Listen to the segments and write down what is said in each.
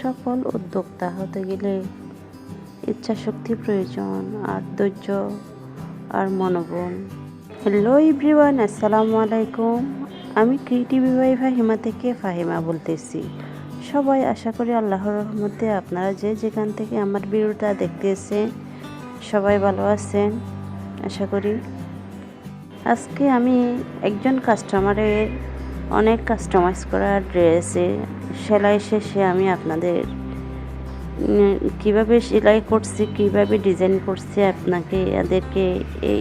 সফল উদ্যোক্তা হতে গেলে ইচ্ছাশক্তি প্রয়োজন, আর ধৈর্য আর মনোবল। হ্যালো এভরিওয়ান, আসসালামু আলাইকুম। আমি ক্রিয়েটিভ বাই ফাহিমা থেকে ফাহিমা বলতেছি। সবাই আশা করি আল্লাহর রহমতে আপনারা যে যেখান থেকে আমার ভিডিওটা দেখতেছেন সবাই ভালো আছেন আশা করি। আজকে আমি একজন কাস্টমারের অনেক কাস্টমাইজ করা ড্রেসে সেলাই শেষে আমি আপনাদের কিভাবে সেলাই করছি, কিভাবে ডিজাইন করছি এদেরকে এই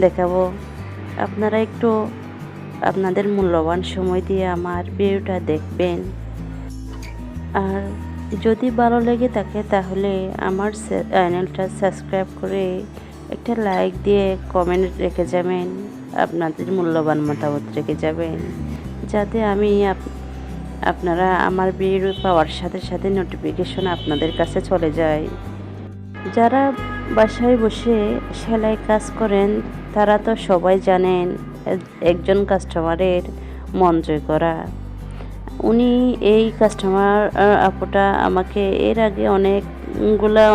দেখাবো। আপনারা একটু আপনাদের মূল্যবান সময় দিয়ে আমার ভিডিওটা দেখবেন, আর যদি ভালো লেগে থাকে তাহলে আমার চ্যানেলটা সাবস্ক্রাইব করে একটা লাইক দিয়ে কমেন্ট রেখে যাবেন, আপনাদের মূল্যবান মতামত রেখে যাবেন, যাতে আমি আপনারা আমার ভিডিও পাওয়ার সাথে সাথে নোটিফিকেশন আপনাদের কাছে চলে যায়। যারা বাসায় বসে সেলাই কাজ করেন তারা তো সবাই জানেন একজন কাস্টমারের মন জয় করা। উনি এই কাস্টমার আপুটা আমাকে এর আগে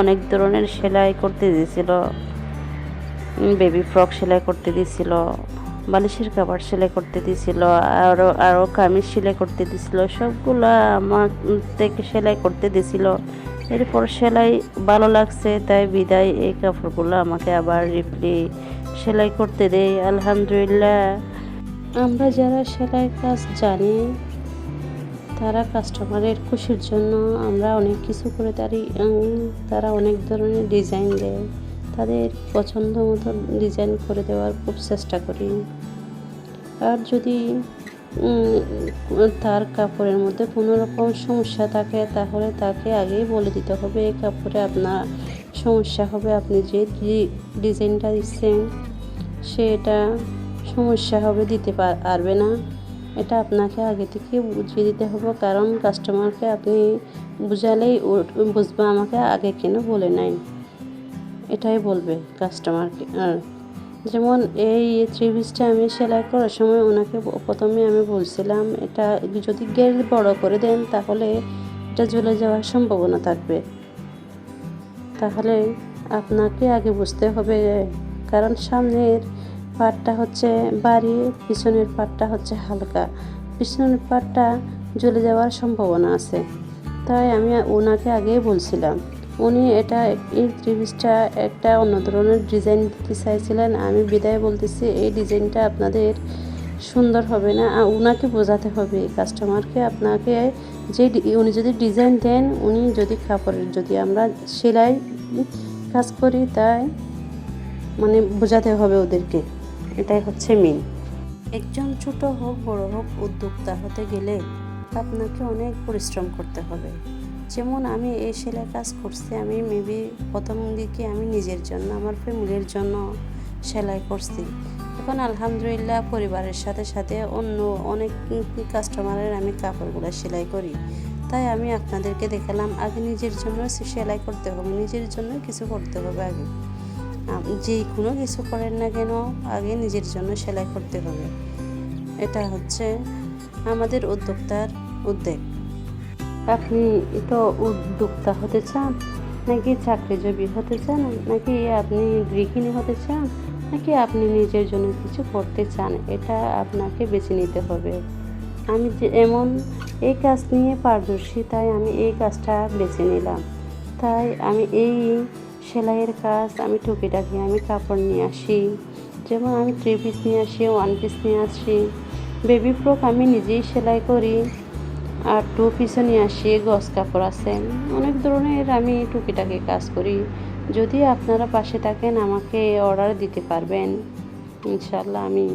অনেক ধরনের সেলাই করতে দিয়েছিল। বেবি ফ্রক সেলাই করতে দিয়েছিল, বালিশের কাপড় সেলাই করতে দিয়েছিল, আরও কামিজ সেলাই করতে দিয়েছিল। সবগুলা আমার থেকে সেলাই করতে দিয়েছিল। এরপর সেলাই ভালো লাগছে তাই বিদায় এই কাপড়গুলো আমাকে আবার সেলাই করতে দেয়। আলহামদুলিল্লাহ, আমরা যারা সেলাই কাজ জানি তারা কাস্টমারের খুশির জন্য আমরা অনেক কিছু করে তারা অনেক ধরনের ডিজাইন দেয়, তাদের পছন্দ মতো ডিজাইন করে দেওয়ার খুব চেষ্টা করি। আর যদি তার কাপড়ের মধ্যে কোনো রকম সমস্যা থাকে তাহলে তাকে আগেই বলে দিতে হবে এই কাপড়ে আপনার সমস্যা হবে, আপনি যে ডিজাইনটা দিচ্ছেন সেটা সমস্যা হবে, দিতে পারবে না। এটা আপনাকে আগে থেকে বুঝিয়ে দিতে হবে, কারণ কাস্টমারকে আপনি বুঝালেই বুঝবে আমাকে আগে কেন বলে নাই, এটাই বলবে কাস্টমারকে। আর যেমন এই থ্রি পিসটা আমি সেলাই করার সময় ওনাকে প্রথমে আমি বলছিলাম এটা যদি গের বড় করে দেন তাহলে এটা ঝুলে যাওয়ার সম্ভাবনা থাকবে। তাহলে আপনাকে আগে বুঝতে হবে, কারণ সামনের পাটটা হচ্ছে ভারী, পিছনের পাটটা হচ্ছে হালকা, পিছনের পাটটা ঝুলে যাওয়ার সম্ভাবনা আছে। তাই আমি ওনাকে আগেই বলছিলাম। উনি এই থ্রি পিসটা একটা অন্য ধরনের ডিজাইন দিতে চাইছিলেন। আমি বিদায় বলতেছি এই ডিজাইনটা আপনাদের সুন্দর হবে না। ওনাকে বোঝাতে হবে কাস্টমারকে, আপনাকে যে উনি যদি ডিজাইন দেন, উনি যদি কাপড়ের যদি আমরা সেলাই কাজ করি তাই বোঝাতে হবে ওদেরকে। এটাই হচ্ছে মেন। একজন ছোট হোক বড় হোক উদ্যোক্তা হতে গেলে আপনাকে অনেক পরিশ্রম করতে হবে। যেমন আমি এই সেলাই কাজ করছি, আমি মেবি প্রথম দিকে আমি নিজের জন্য আমার ফ্যামিলির জন্য সেলাই করছি। এখন আলহামদুলিল্লাহ পরিবারের সাথে সাথে অন্য অনেক কাস্টমারের আমি কাপড়গুলো সেলাই করি। তাই আমি আপনাদেরকে দেখালাম আগে নিজের জন্য সেলাই করতে হবে, নিজের জন্য কিছু করতে হবে। আগে যে কোনো কিছু করেন না কেন আগে নিজের জন্য সেলাই করতে হবে। এটা হচ্ছে আমাদের উদ্যোক্তার উদ্যোগ। আপনি তো উদ্যোক্তা হতে চান, নাকি চাকরিজীবী হতে চান, নাকি আপনি গৃহিণী হতে চান, নাকি আপনি নিজের জন্য কিছু করতে চান, এটা আপনাকে বেছে নিতে হবে। আমি এই কাজ নিয়ে পারদর্শী তাই আমি এই কাজটা বেছে নিলাম। তাই আমি এই সেলাইয়ের কাজ আমি টুকিটাকি আমি কাপড় নিয়ে আসি। যেমন আমি থ্রি পিস নিয়ে আসি, ওয়ান পিস নিয়ে আসি, বেবি ফ্রক আমি নিজেই সেলাই করি, আর টু পিসও নিয়ে আসি, গজ কাপড় আছে, অনেক ধরনের আমি টুকিটাকি কাজ করি। যদি আপনারা পাশে থাকেন আমাকে অর্ডার দিতে পারবেন ইনশাল্লাহ। আমি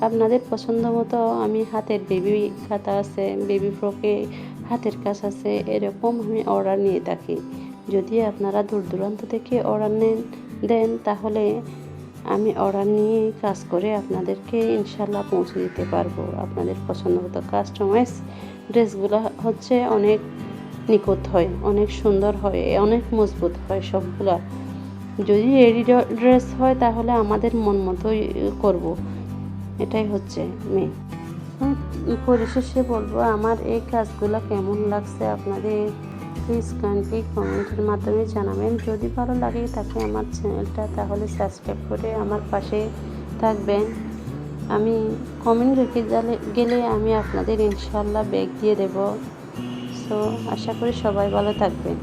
আপনাদের পছন্দ মতো আমি হাতের বেবি খাতা আছে, বেবি ফ্রকে হাতের কাজ আছে, এরকম আমি অর্ডার নিয়ে থাকি। যদি আপনারা দূর দূরান্ত থেকে অর্ডার দেন তাহলে আমি অর্ডার নিয়ে কাজ করে আপনাদেরকে ইনশাল্লাহ পৌঁছে দিতে পারবো। আপনাদের পছন্দ মতো কাস্টমাইজ ড্রেসগুলো হচ্ছে অনেক নিখুঁত হয়, অনেক সুন্দর হয়, অনেক মজবুত হয় সবগুলা। যদি রেডি ড্রেস হয় তাহলে আমাদের মন মতোই করব, এটাই হচ্ছে মেন। পরিশেষে বলবো আমার এই কাজগুলো কেমন লাগছে আপনাদের প্লিজ কাইন্ডলি কমেন্টের মাধ্যমে জানাবেন। যদি ভালো লাগে থাকে আমার চ্যানেলটা, তাহলে সাবস্ক্রাইব করে আমার পাশে থাকবেন। আমি কমেন্ট রেখে গেলে আমি আপনাদের ইনশাল্লাহ ব্যাগ দিয়ে দেব। সো আশা করি সবাই ভালো থাকবেন।